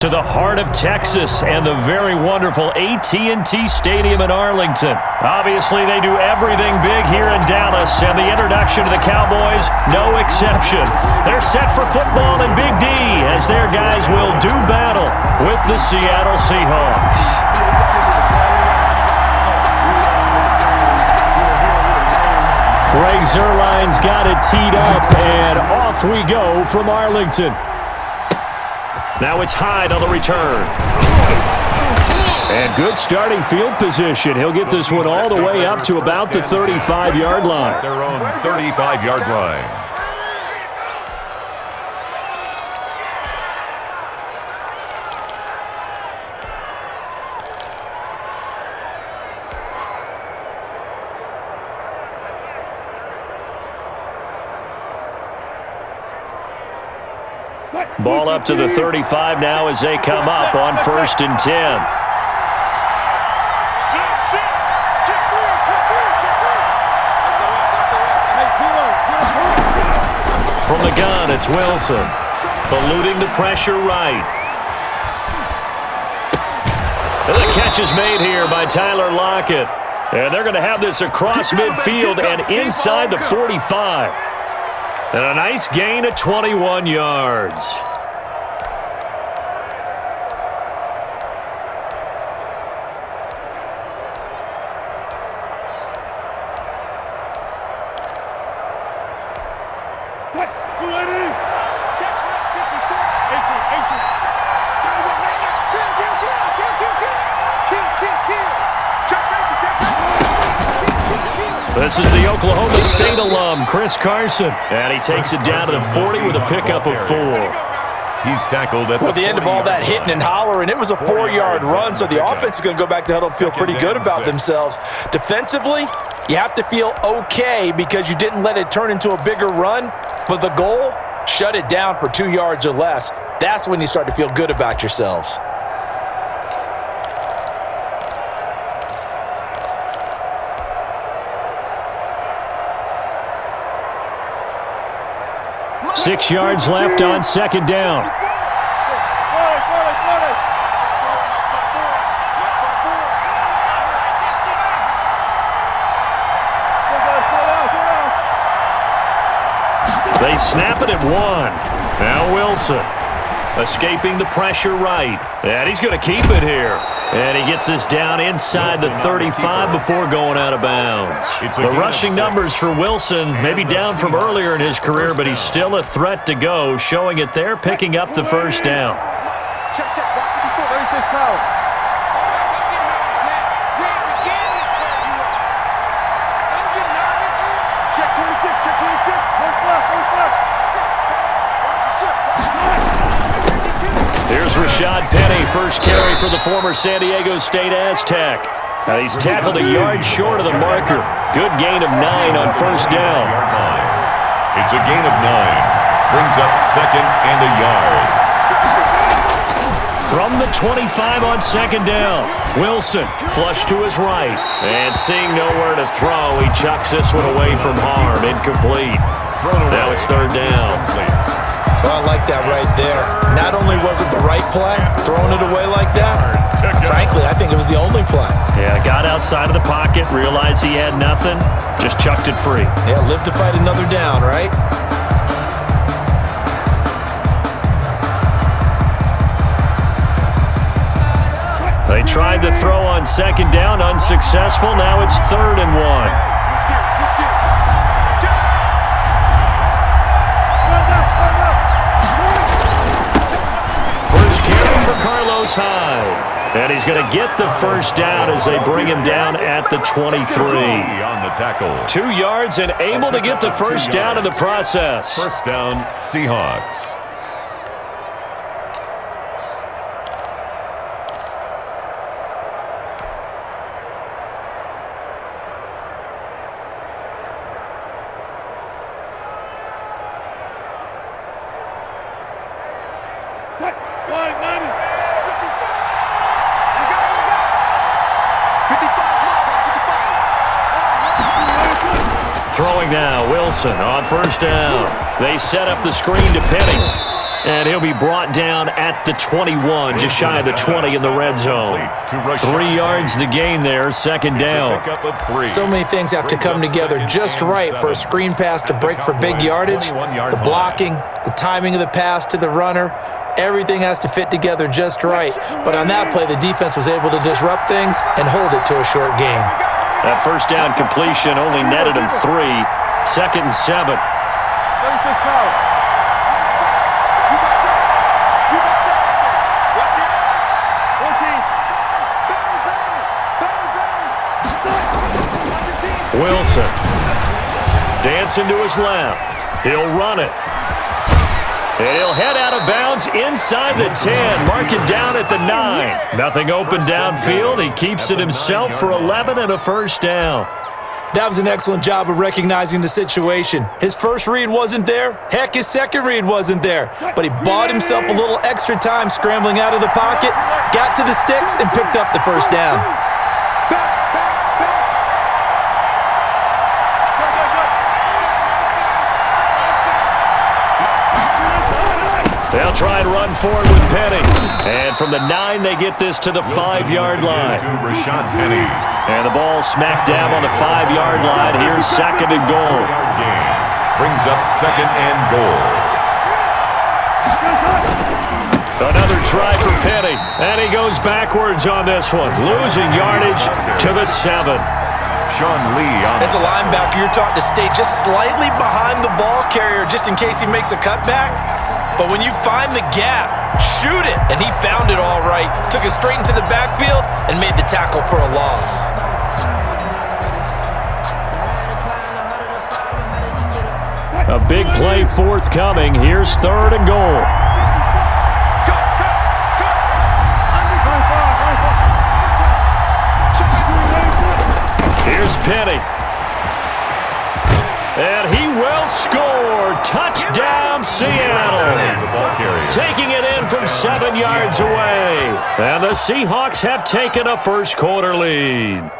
To the heart of Texas and the very wonderful AT&T Stadium in Arlington. Obviously, they do everything big here in Dallas, and the introduction to the Cowboys, no exception. They're set for football in Big D as their guys will do battle with the Seattle Seahawks. Regs Erline's got it teed up, and off we go from Arlington. Now it's Hyde on the return. And good starting field position. He'll get this one all the way up to about the 35-yard line. Their own 35-yard line. Ball up to the 35 now as they come up on 1st and 10. From the gun, it's Wilson. Eluding the pressure right. And the catch is made here by Tyler Lockett. And they're going to have this across midfield and inside the 45. And a nice gain of 21 yards. This is the Oklahoma State alum, Chris Carson. And he takes it down to the 40 with a pickup of 4. He's tackled at the end of all that hitting and hollering. It was a 4-yard run, so the offense is going to go back to huddle and feel pretty good about themselves. Defensively, you have to feel okay because you didn't let it turn into a bigger run, but the goal, shut it down for 2 yards or less. That's when you start to feel good about yourselves. Six yards left on 2nd down. They snap it at 1. Now Wilson. Escaping the pressure right. And he's going to keep it here. And he gets this down inside the 35 before going out of bounds. The rushing numbers for Wilson may be down from earlier in his career, but he's still a threat to go, showing it there, picking up the 1st down. Here's Rashad Penny, first carry for the former San Diego State Aztec. He's tackled a yard short of the marker. Good gain of 9 on 1st down. It's a gain of 9. Brings up 2nd and a yard. From the 25 on 2nd down, Wilson flush to his right. And seeing nowhere to throw, he chucks this one away from harm. Incomplete. Now it's 3rd down. Well, I like that right there. Not only was it the right play, throwing it away like that, frankly, I think it was the only play. Yeah, got outside of the pocket, realized he had nothing, just chucked it free. Yeah, live to fight another down, right? They tried to throw on 2nd down, unsuccessful. Now it's 3rd and 1. Hyde. And he's going to get the 1st down as they bring him down at the 23. On the tackle. 2 yards and able to get the 1st down in the process. 1st down, Seahawks. Throwing now, Wilson on 1st down. They set up the screen to Penny. And he'll be brought down at the 21, just shy of the 20 in the red zone. 3 yards the gain there, second down. So many things have to come together just right for a screen pass to break for big yardage. The blocking, the timing of the pass to the runner, everything has to fit together just right. But on that play, the defense was able to disrupt things and hold it to a short gain. That first down completion only netted him 3. Second and 7. Wilson dancing to his left. He'll run it. And he'll head out of bounds inside the 10. Mark it down at the 9. Nothing open downfield. He keeps it himself for 11 and a first down. That was an excellent job of recognizing the situation. His first read wasn't there. Heck, his second read wasn't there. But he bought himself a little extra time scrambling out of the pocket, got to the sticks, and picked up the first down. They'll try and run forward with Penny. And from the 9, they get this to the 5-yard line. And the ball smack dab on the 5-yard line. Here's second and goal. Brings up second and goal. Another try for Penny. And he goes backwards on this one. Losing yardage to the 7. Sean Lee on. As a linebacker, you're taught to stay just slightly behind the ball carrier just in case he makes a cutback. But when you find the gap, shoot it. And he found it all right. Took it straight into the backfield and made the tackle for a loss. A big play forthcoming. Here's third and goal. Here's Penny. And he will score. Touchdown, Seattle. Taking it in from 7 yards away. And the Seahawks have taken a first-quarter lead.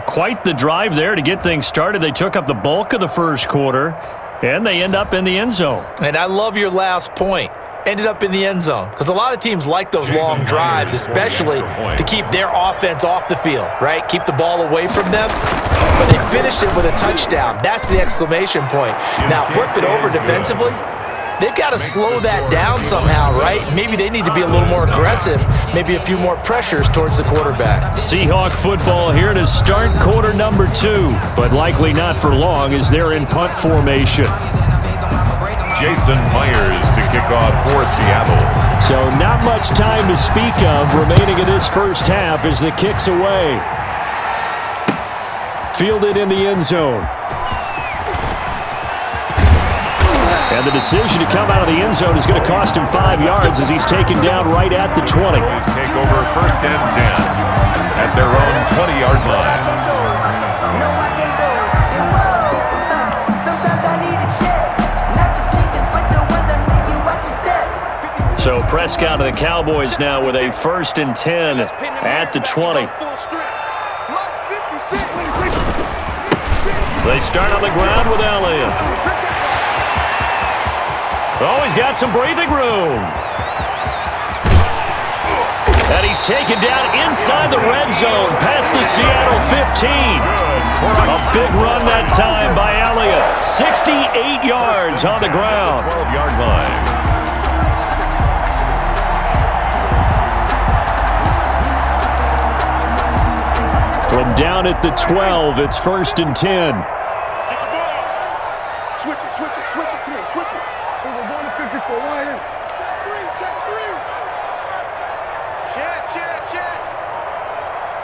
Quite the drive there to get things started. They took up the bulk of the first quarter, and they end up in the end zone. And I love your last point. Ended up in the end zone. Because a lot of teams like those long drives, especially to keep their offense off the field, right? Keep the ball away from them. But they finished it with a touchdown. That's the exclamation point. Now, flip it over defensively. They've got to slow that down somehow, right? Maybe they need to be a little more aggressive. Maybe a few more pressures towards the quarterback. Seahawk football here to start quarter number 2. But likely not for long as they're in punt formation. Jason Myers to kick off for Seattle. So not much time to speak of remaining in this first half as the kick's away. Fielded in the end zone. And the decision to come out of the end zone is going to cost him 5 yards as he's taken down right at the 20. Cowboys take over first and 10 at their own 20-yard line. So Prescott and the Cowboys now with a first and 10 at the 20. They start on the ground with Elliott. Oh, he's got some breathing room. And he's taken down inside the red zone past the Seattle 15. A big run that time by Elliott. 68 yards on the ground. 12-yard line. From down at the 12, it's first and 10. Switch it. Come here, switch it. We're going to 54 right here. Check three. Check.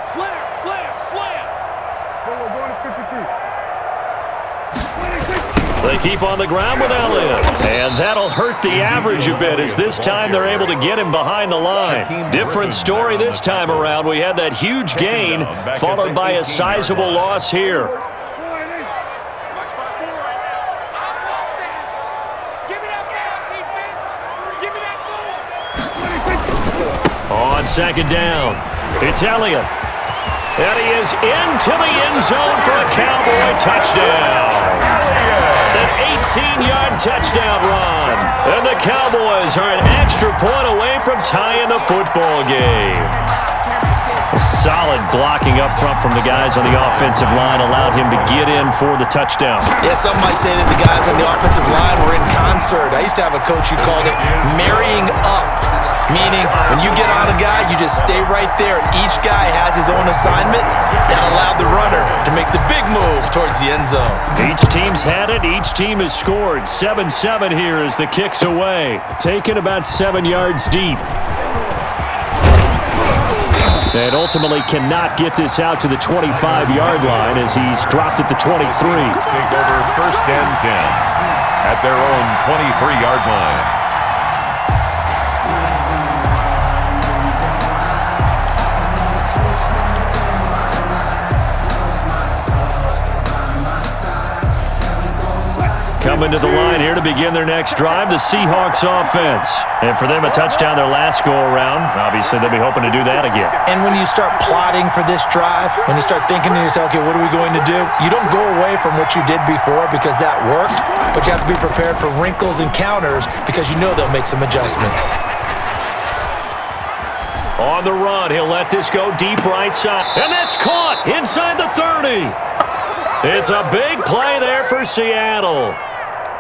Slam. We're going to 53. They keep on the ground with Elliott. And that'll hurt the average a bit as this time they're able to get him behind the line. Different story this time around. We had that huge gain followed by a sizable loss here. On second down, it's Elliott. And he is into the end zone for a Cowboy touchdown. The 18-yard touchdown run. And the Cowboys are an extra point away from tying the football game. Solid blocking up front from the guys on the offensive line allowed him to get in for the touchdown. Yeah, some might say that the guys on the offensive line were in concert. I used to have a coach who called it marrying up, meaning when you get on a guy, you just stay right there, and each guy has his own assignment. That allowed the runner to make the big move towards the end zone. Each team's had it. Each team has scored. 7-7 here as the kick's away. Taken about 7 yards deep. And ultimately cannot get this out to the 25-yard line as he's dropped at the 23. Take over 1st and 10 at their own 23-yard line. Coming to the line here to begin their next drive, the Seahawks offense. And for them, a touchdown their last go-around. Obviously, they'll be hoping to do that again. And when you start plotting for this drive, when you start thinking to yourself, okay, what are we going to do? You don't go away from what you did before because that worked, but you have to be prepared for wrinkles and counters because you know they'll make some adjustments. On the run, he'll let this go deep right side. And that's caught inside the 30. It's a big play there for Seattle.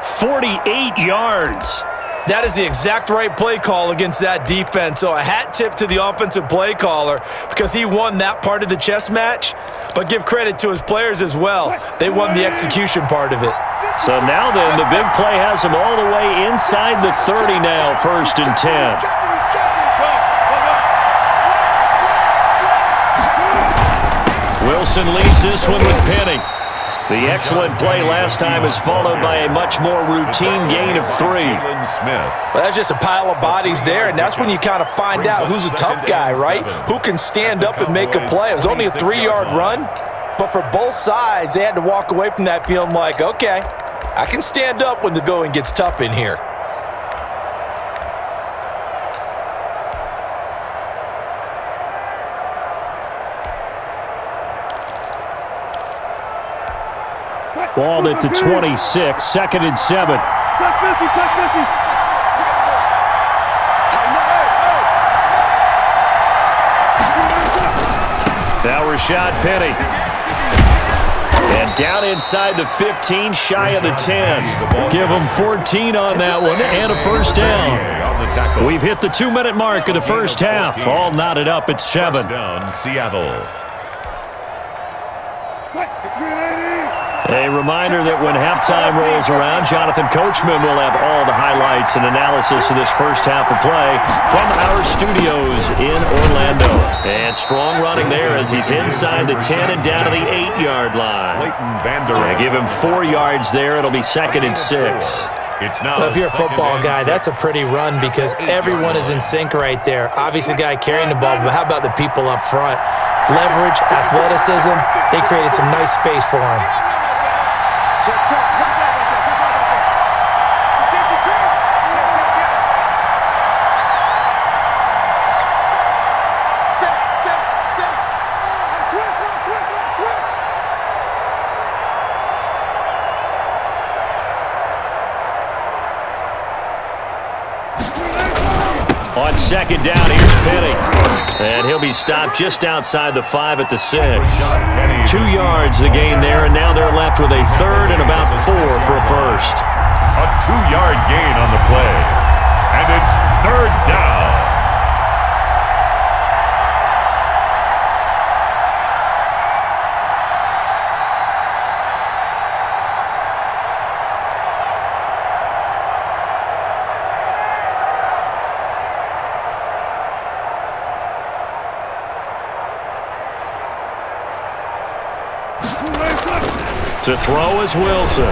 48 yards. That is the exact right play call against that defense. So a hat tip to the offensive play caller because he won that part of the chess match. But give credit to his players as well. They won the execution part of it. So now then, the big play has him all the way inside the 30 now, 1st and 10. Wilson leaves this one with Penny. The excellent play last time is followed by a much more routine gain of 3. Well, that's just a pile of bodies there, and that's when you kind of find out who's a tough guy, right? Who can stand up and make a play. It was only a 3-yard run, but for both sides, they had to walk away from that feeling like, okay, I can stand up when the going gets tough in here. Ball at the 26, 2nd and 7. Now Rashad Penny. And down inside the 15, shy of the 10. Give him 14 on that one and a 1st down. We've hit the 2-minute mark of the first half. All knotted up at 7. Down Seattle. A reminder that when halftime rolls around, Jonathan Coachman will have all the highlights and analysis of this first half of play from our studios in Orlando. And strong running there as he's inside the 10 and down to the 8-yard line. Give him 4 yards there. It'll be 2nd and 6. Well, if you're a football guy, that's a pretty run because everyone is in sync right there. Obviously, the guy carrying the ball, but how about the people up front? Leverage, athleticism, they created some nice space for him. Check, check. Back there. It's a safety clear. Set. Switch. On 2nd down, here's Penny. And he'll be stopped just outside the 5 at the 6. 2 yards the gain there, and now they're left with a 3rd and about 4 for a 1st. A 2-yard gain on the play. And it's 3rd down. To throw is Wilson.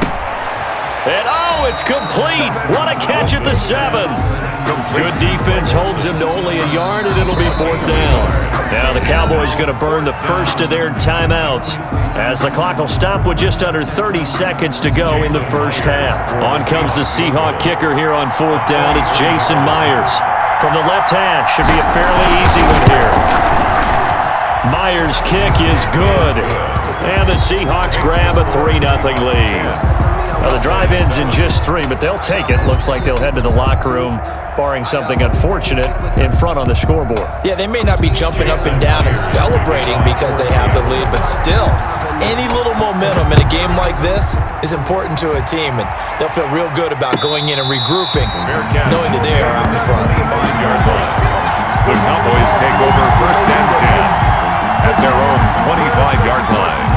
And it's complete. What a catch at the 7. Good defense holds him to only a yard, and it'll be 4th down. Now the Cowboys going to burn the first of their timeouts as the clock will stop with just under 30 seconds to go in the first half. On comes the Seahawk kicker here on 4th down. It's Jason Myers. From the left hash, should be a fairly easy one here. Myers' kick is good. And the Seahawks grab a 3-0 lead. Well, the drive ends in just 3, but they'll take it. Looks like they'll head to the locker room, barring something unfortunate, in front on the scoreboard. Yeah, they may not be jumping up and down and celebrating because they have the lead, but still, any little momentum in a game like this is important to a team, and they'll feel real good about going in and regrouping, knowing that they are out in front. The Cowboys take over 1st and 10 at their own 25-yard line.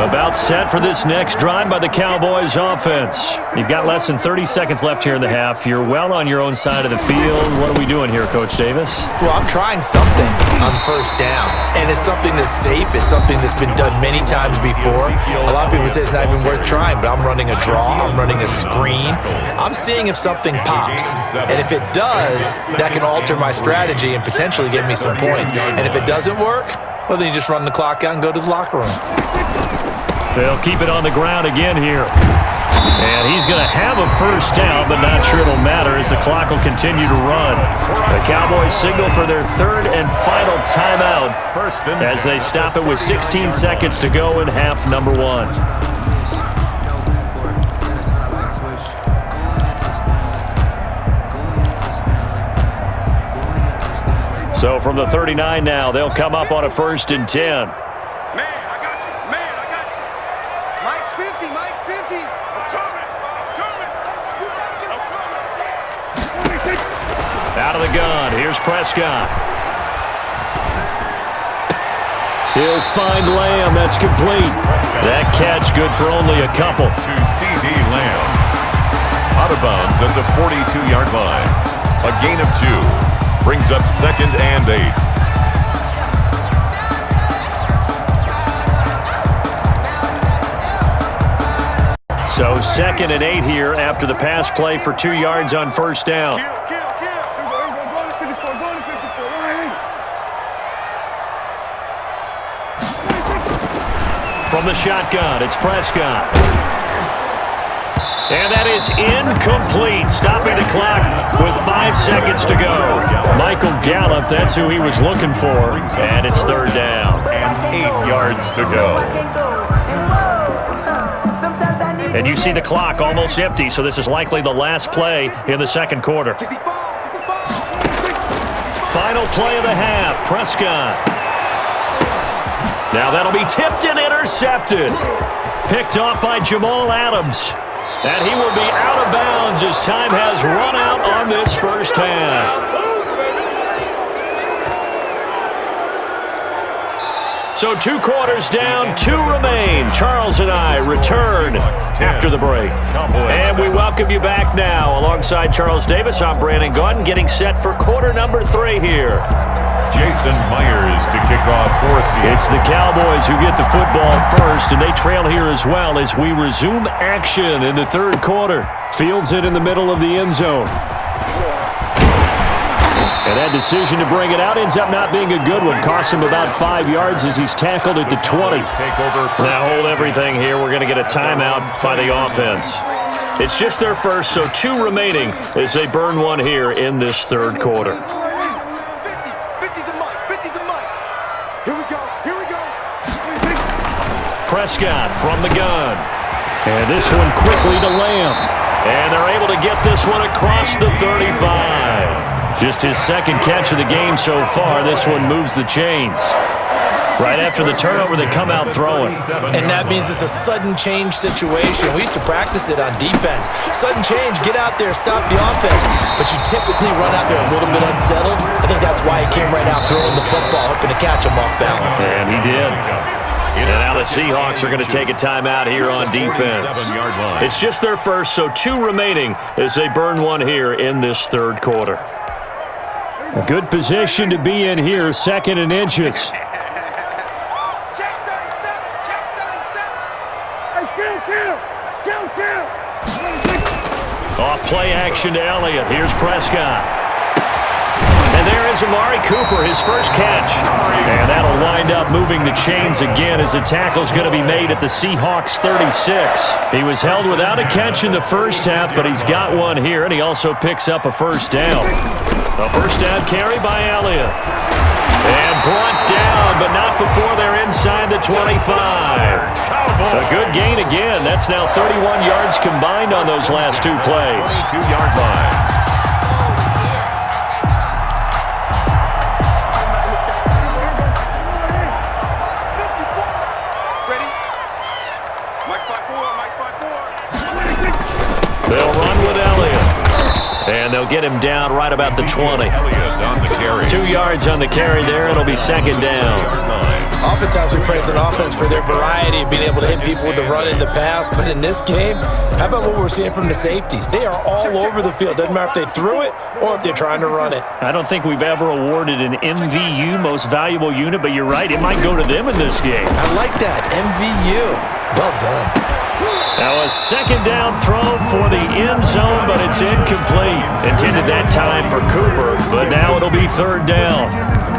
About set for this next drive by the Cowboys offense. You've got less than 30 seconds left here in the half. You're well on your own side of the field. What are we doing here, Coach Davis? Well, I'm trying something on 1st down, and it's something that's safe. It's something that's been done many times before. A lot of people say it's not even worth trying, but I'm running a draw. I'm running a screen. I'm seeing if something pops, and if it does, that can alter my strategy and potentially get me some points. And if it doesn't work, well, then you just run the clock out and go to the locker room. They'll keep it on the ground again here. And he's going to have a 1st down, but not sure it'll matter as the clock will continue to run. The Cowboys signal for their 3rd and final timeout as they stop it with 16 seconds to go in half number 1. So from the 39 now, they'll come up on a 1st and 10. Out of the gun, here's Prescott. He'll find Lamb, that's complete. That catch good for only a couple. To C.D. Lamb. Out of bounds at the 42-yard line. A gain of 2. Brings up 2nd and 8. So 2nd and 8 here after the pass play for 2 yards on 1st down. From the shotgun, it's Prescott. And that is incomplete, stopping the clock with 5 seconds to go. Michael Gallup, that's who he was looking for, and it's 3rd down. And 8 yards to go. And you see the clock almost empty, so this is likely the last play in the 2nd quarter. Final play of the half, Prescott. Now that'll be tipped and intercepted. Picked off by Jamal Adams. And he will be out of bounds as time has run out on this 1st half. So 2 quarters down, 2 remain. Charles and I return after the break. And we welcome you back now. Alongside Charles Davis, I'm Brandon Gaudin, getting set for quarter number 3 here. Jason Myers to kick off for Seattle. It's the Cowboys who get the football first, and they trail here as well as we resume action in the 3rd quarter. Fields it in the middle of the end zone. And that decision to bring it out ends up not being a good one. Cost him about 5 yards as he's tackled at the 20. Now hold everything here. We're going to get a timeout by the offense. It's just their first, so 2 remaining as they burn 1 here in this 3rd quarter. Prescott from the gun. And this one quickly to Lamb. And they're able to get this one across the 35. Just his 2nd catch of the game so far. This one moves the chains. Right after the turnover, they come out throwing. And that means it's a sudden change situation. We used to practice it on defense. Sudden change, get out there, stop the offense. But you typically run out there a little bit unsettled. I think that's why he came right out throwing the football, hoping to catch him off balance. And he did. And now the Seahawks are going to take a timeout here on defense. It's just their first, so 2 remaining as they burn 1 here in this 3rd quarter. Good position to be in here, 2nd and inches. Check 37, check 37. Hey, kill. Off play action to Elliott. Here's Prescott. And there is Amari Cooper, his first catch. And that'll wind up moving the chains again as the tackle's going to be made at the Seahawks 36. He was held without a catch in the 1st half, but he's got 1 here, and he also picks up a 1st down. A 1st down carry by Elliott. And brought down, but not before they're inside the 25. A good gain again. That's now 31 yards combined on those last two plays. 22-yard line. They'll run with Elliott. And they'll get him down right about the 20. Elliott on the carry. 2 yards on the carry there. It'll be second down. Oftentimes we praise an offense for their variety of being able to hit people with the run in the pass. But in this game, how about what we're seeing from the safeties? They are all over the field. Doesn't matter if they threw it or if they're trying to run it. I don't think we've ever awarded an MVU, most valuable unit, but you're right. It might go to them in this game. I like that. MVU. Well done. Now a second down throw for the end zone, but it's incomplete. Intended that time for Cooper, but now it'll be third down.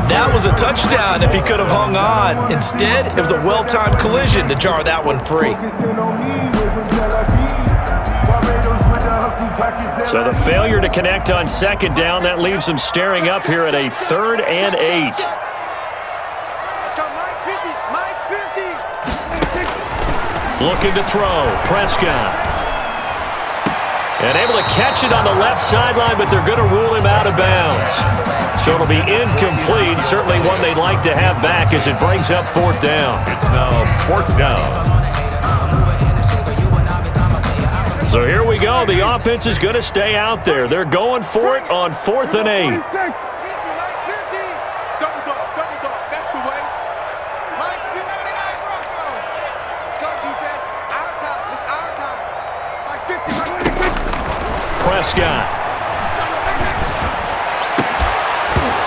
That was a touchdown if he could have hung on. Instead, it was a well-timed collision to jar that one free. So the failure to connect on second down, that leaves them staring up here at a 3rd and 8. Let's go, Mike 50. Mike 50. Looking to throw, Prescott. And able to catch it on the left sideline, but they're going to rule him out of bounds. So it'll be incomplete, certainly one they'd like to have back as it brings up 4th down. It's now 4th down. So here we go. The offense is going to stay out there. They're going for it on 4th and 8. 50, Mike 50. Double dog, that's the way. Mike's 50. Let's go, defense. Our time, it's our time. Mike's 50, Mike 50. Prescott.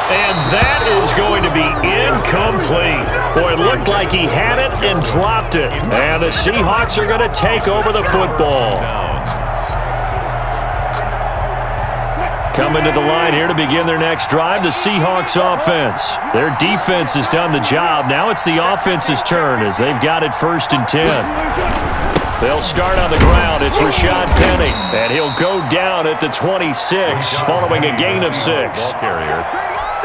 And that is going to be incomplete. Boy, it looked like he had it and dropped it. And the Seahawks are going to take over the football. Coming to the line here to begin their next drive, the Seahawks offense. Their defense has done the job. Now it's the offense's turn as they've got it 1st and 10. They'll start on the ground. It's Rashad Penny, and he'll go down at the 26 following a gain of 6.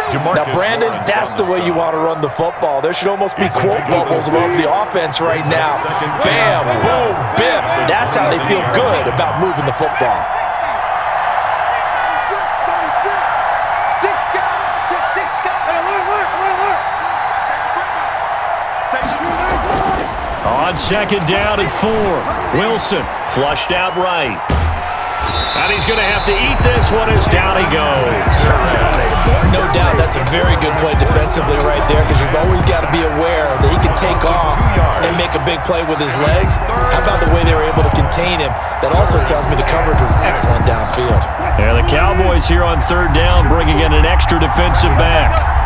Now, Brandon, that's the way you want to run the football. There should almost be quote bubbles above the offense right now. Bam, boom, biff. That's how they feel good about moving the football. On second down and 4, Wilson flushed out right. And he's going to have to eat this one as down he goes. No doubt that's a very good play defensively right there because you've always got to be aware that he can take off and make a big play with his legs. How about the way they were able to contain him? That also tells me the coverage was excellent downfield. And the Cowboys here on 3rd down bringing in an extra defensive back.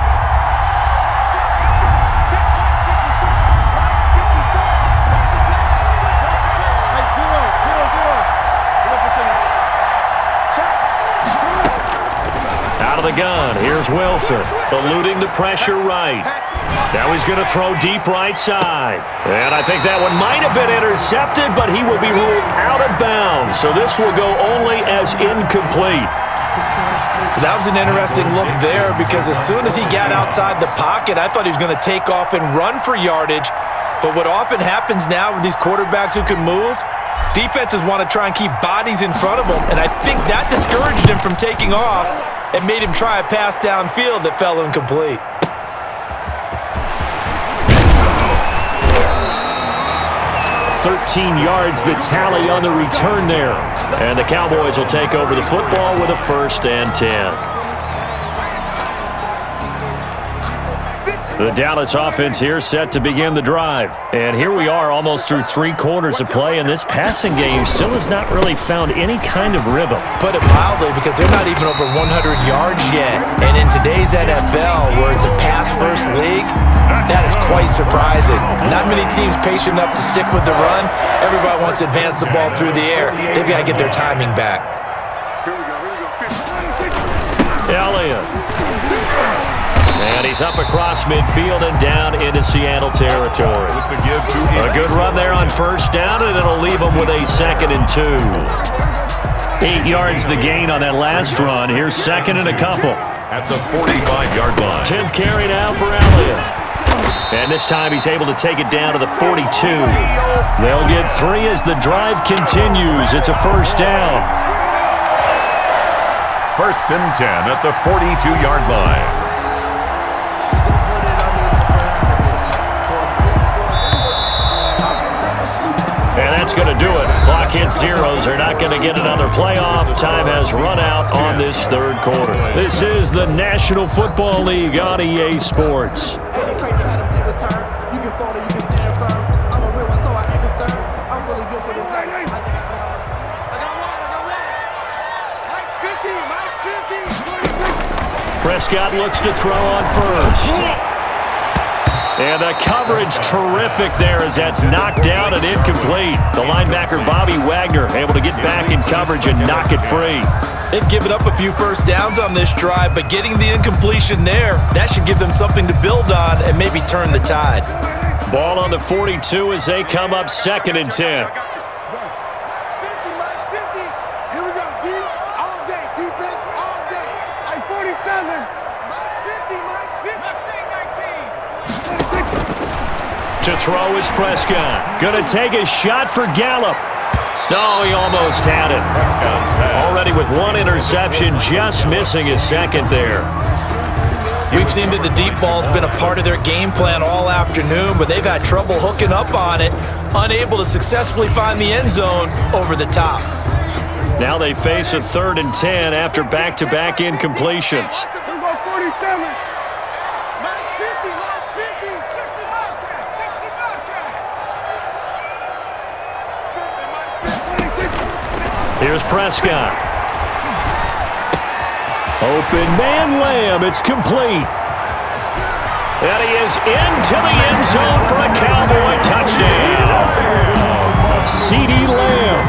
The gun. Here's Wilson, eluding the pressure right. Now he's going to throw deep right side. And I think that one might have been intercepted, but he will be ruled out of bounds. So this will go only as incomplete. That was an interesting look there because as soon as he got outside the pocket, I thought he was going to take off and run for yardage. But what often happens now with these quarterbacks who can move, defenses want to try and keep bodies in front of them. And I think that discouraged him from taking off and made him try a pass downfield that fell incomplete. $13 yards the tally on the return there. And the Cowboys will take over the football with a 1st and 10. The Dallas offense here set to begin the drive. And here we are almost through 3 quarters of play, and this passing game still has not really found any kind of rhythm. Put it mildly, because they're not even over 100 yards yet. And in today's NFL, where it's a pass-first league, that is quite surprising. Not many teams patient enough to stick with the run. Everybody wants to advance the ball through the air. They've got to get their timing back. Elliott. And he's up across midfield and down into Seattle territory. A good run there on 1st down, and it'll leave him with a 2nd and 2. 8 yards the gain on that last run. Here's 2nd and a couple. at the 45-yard line. 10th carry now for Elliott. And this time he's able to take it down to the 42. They'll get 3 as the drive continues. It's a first down. 1st and 10 at the 42-yard line. And that's going to do it. Clock hits zeros. They're not going to get another playoff. Time has run out on this third quarter. This is the National Football League on EA Sports. Ain't it crazy how them tables turn? You can fold it, you can stand firm. I'm a real one, so I ain't concerned. I'm really built for this life. I think I put on my I got one. Mike's 50. Prescott looks to throw on first. And the coverage terrific there as that's knocked down and incomplete. The linebacker Bobby Wagner able to get back in coverage and knock it free. They've given up a few first downs on this drive, but getting the incompletion there, that should give them something to build on and maybe turn the tide. Ball on the 42 as they come up 2nd and 10. Mike's 50. Here we go. D all day. Defense all day. Like 47. Mike's 50. Mustang 19. To throw is Prescott. Gonna take a shot for Gallup. No, he almost had it. Already with 1 interception, just missing his 2nd there. We've seen that the deep ball's been a part of their game plan all afternoon, but they've had trouble hooking up on it, unable to successfully find the end zone over the top. Now they face a 3rd and 10 after back-to-back incompletions. Here we go. 47. Mike's 50. 60 Bobcat. 60 Bobcat. Here's Prescott. Open man Lamb. It's complete. And he is into the end zone for a Cowboy touchdown. CeeDee Lamb,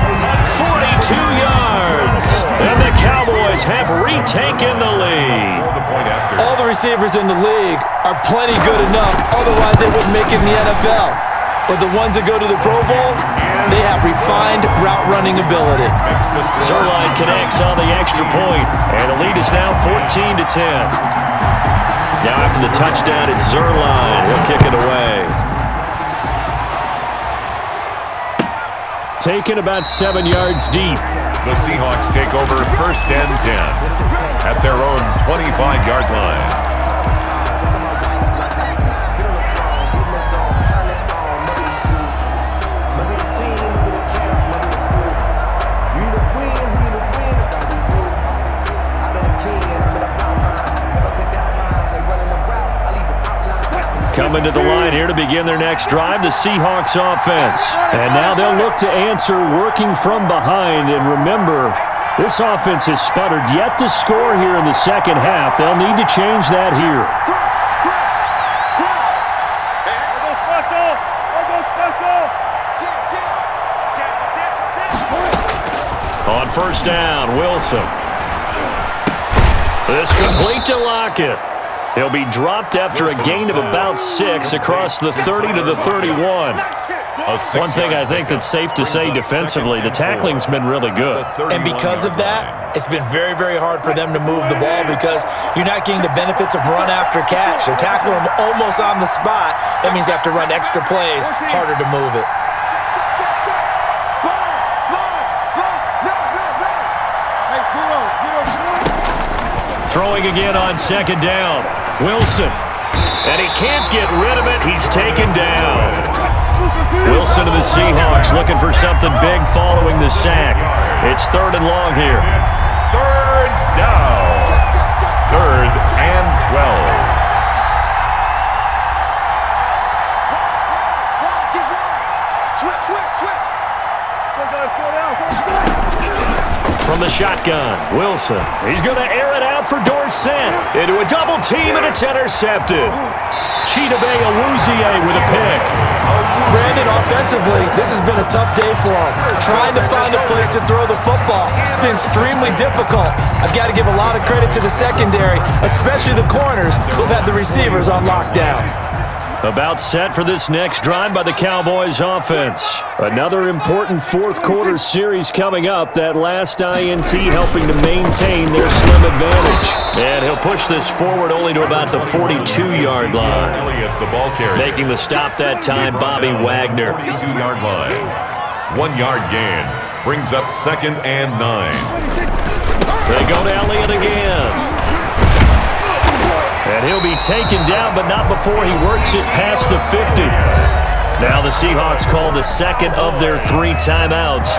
42 yards. And the Cowboys have retaken the lead. All the receivers in the league are plenty good enough, otherwise they wouldn't make it in the NFL. But the ones that go to the Pro Bowl, they have refined route running ability. Zerline connects on the extra point, and the lead is now 14-10. Now after the touchdown, it's Zerline. He'll kick it away. Taken about 7 yards deep. The Seahawks take over 1st and 10 at their own 25-yard line. Coming to the line here to begin their next drive, the Seahawks offense. And now they'll look to answer working from behind. And remember, this offense has sputtered yet to score here in the second half. They'll need to change that here. On first down, Wilson. This complete to Lockett. He'll be dropped after a gain of about 6 across the 30 to the 31. One thing I think that's safe to say defensively, the tackling's been really good. And because of that, it's been very, very hard for them to move the ball because you're not getting the benefits of run after catch. They tackle them almost on the spot. That means they have to run extra plays, harder to move it. Throwing again on second down. Wilson. And he can't get rid of it. He's taken down. Wilson of the Seahawks looking for something big following the sack. It's 3rd and long here. 3rd down. 3rd and 12. Switch. From the shotgun, Wilson. He's going to air it out for Dorsett. Into a double team, and it's intercepted. Chidobe Awuzie with a pick. Brandon, offensively, this has been a tough day for him. Trying to find a place to throw the football. It's been extremely difficult. I've got to give a lot of credit to the secondary, especially the corners who've had the receivers on lockdown. About set for this next drive by the Cowboys offense. Another important fourth quarter series coming up. That last INT helping to maintain their slim advantage. And he'll push this forward only to about the 42-yard line. Elliott, the ball carrier. Making the stop that time, Bobby Wagner. 2-yard line. 1-yard gain. Brings up 2nd and 9. They go to Elliott again. And he'll be taken down, but not before he works it past the 50. Now the Seahawks call the second of their 3 timeouts.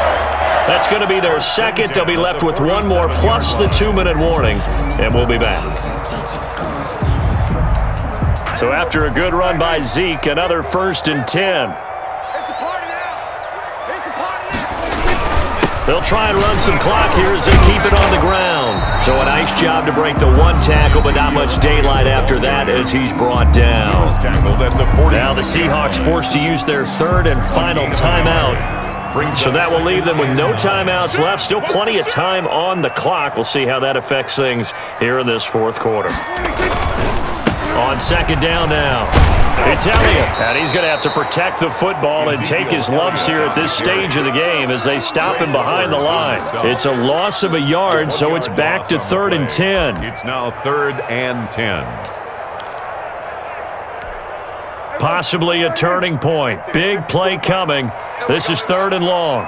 That's going to be their second. They'll be left with one more plus the 2-minute warning, and we'll be back. So after a good run by Zeke, another 1st and 10. They'll try and run some clock here as they keep it on the ground. So a nice job to break the 1 tackle, but not much daylight after that as he's brought down. Now the Seahawks forced to use their 3rd and final timeout. So that will leave them with no timeouts left. Still plenty of time on the clock. We'll see how that affects things here in this 4th quarter. On 2nd down now. It's Elliott, and he's going to have to protect the football and take his lumps here at this stage of the game as they stop him behind the line. It's a loss of a yard, so it's back to 3rd and 10. It's now 3rd and 10. Possibly a turning point. Big play coming. This is 3rd and long.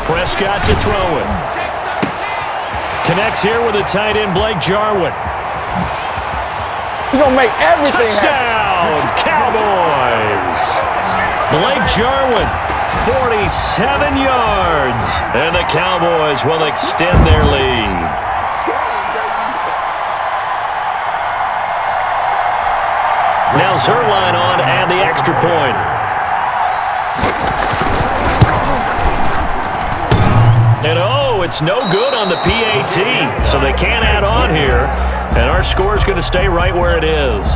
Prescott to throw it. Connects here with a tight end, Blake Jarwin. He's going to make everything Touchdown, Cowboys! Blake Jarwin, 47 yards. And the Cowboys will extend their lead. Now Zerline on and the extra point. And oh, it's no good on the PAT, so they can't add on here. And our score is going to stay right where it is.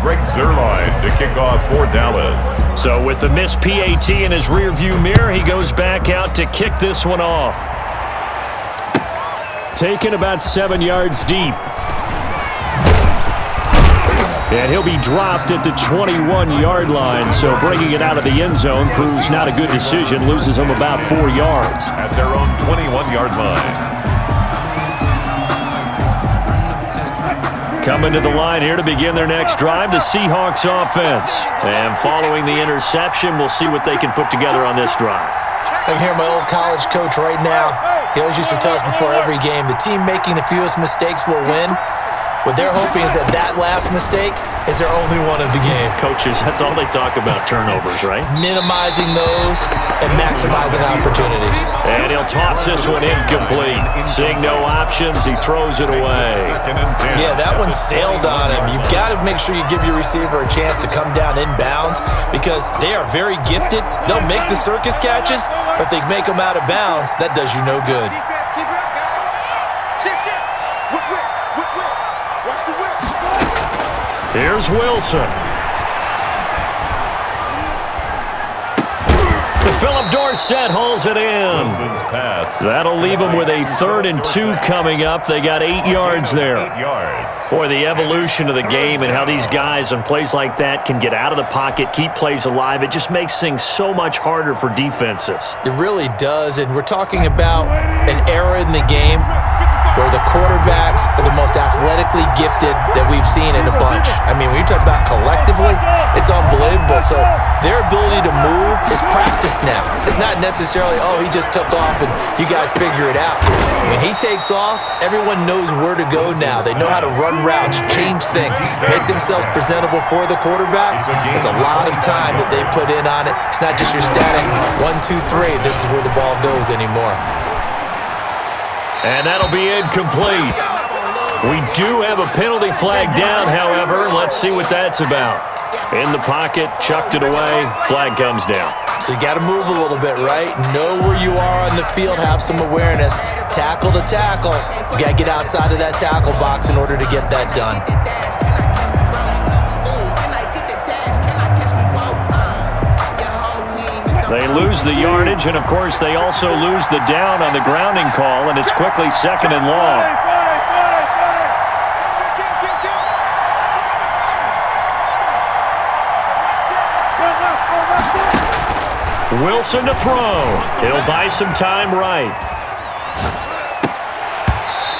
Regs to kick off for Dallas. So with the missed PAT in his rearview mirror, he goes back out to kick this one off. Taken about 7 yards deep. And he'll be dropped at the 21-yard line, so bringing it out of the end zone proves not a good decision, loses him about 4 yards. At their own 21-yard line. Coming to the line here to begin their next drive, the Seahawks offense. And following the interception, we'll see what they can put together on this drive. I can hear my old college coach right now. He always used to tell us before every game, the team making the fewest mistakes will win. What they're hoping is that that last mistake is their only one of the game. Coaches, that's all they talk about, turnovers, right? Minimizing those and maximizing opportunities. And he'll toss this one incomplete. Seeing no options, he throws it away. Yeah, that one sailed on him. You've got to make sure you give your receiver a chance to come down inbounds because they are very gifted. They'll make the circus catches, but if they make them out of bounds, that does you no good. Defense, keep it up, guys. Shift. Whip. Watch the whip. Here's Wilson. Philip Dorsett hauls it in. Wilson's pass. That'll leave them with a 3rd and 2 coming up. They got 8 yards there. 8 yards. Boy, the evolution of the game and how these guys on plays like that can get out of the pocket, keep plays alive, it just makes things so much harder for defenses. It really does, and we're talking about an era in the game where the quarterbacks are the most athletically gifted that we've seen in a bunch. I mean, when you talk about collectively, it's unbelievable. So their ability to move is practiced now. It's not necessarily, oh, he just took off and you guys figure it out. When he takes off, everyone knows where to go now. They know how to run routes, change things, make themselves presentable for the quarterback. It's a lot of time that they put in on it. It's not just your static 1, 2, 3, this is where the ball goes anymore. And that'll be incomplete. We do have a penalty flag down, however. Let's see what that's about. In the pocket, chucked it away, flag comes down. So you got to move a little bit, right? Know where you are on the field, have some awareness. Tackle to tackle. You got to get outside of that tackle box in order to get that done. They lose the yardage, and, of course, they also lose the down on the grounding call, and it's quickly 2nd and long. Wilson to throw. He'll buy some time right.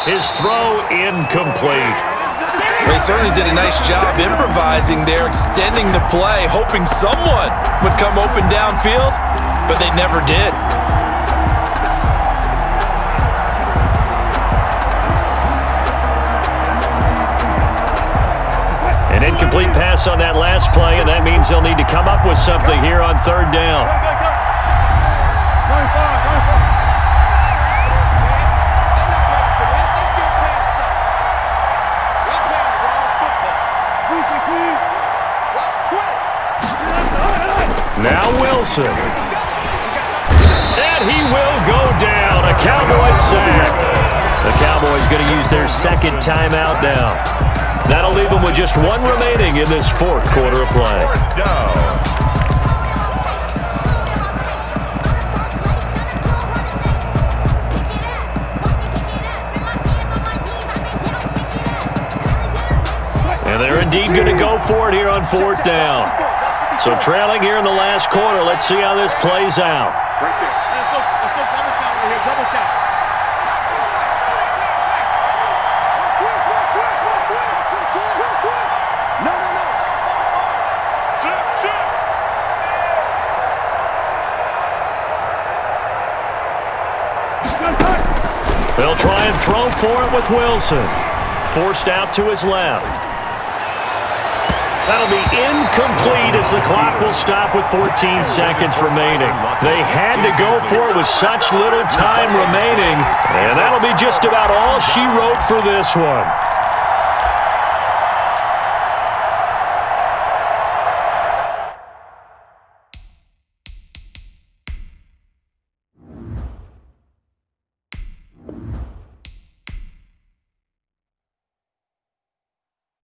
His throw incomplete. They certainly did a nice job improvising there, extending the play, hoping someone would come open downfield, but they never did. An incomplete pass on that last play, and that means they'll need to come up with something here on 3rd down. Now Wilson. And he will go down. A Cowboys sack. The Cowboys going to use their 2nd timeout now. That'll leave them with just 1 remaining in this 4th quarter of play. 4th down. And they're indeed going to go for it here on 4th down. So trailing here in the last quarter. Let's see how this plays out. Right there. Let's go double count right here. Double count. They'll try and throw for it with Wilson. Forced out to his left. That'll be incomplete as the clock will stop with 14 seconds remaining. They had to go for it with such little time remaining, and that'll be just about all she wrote for this one.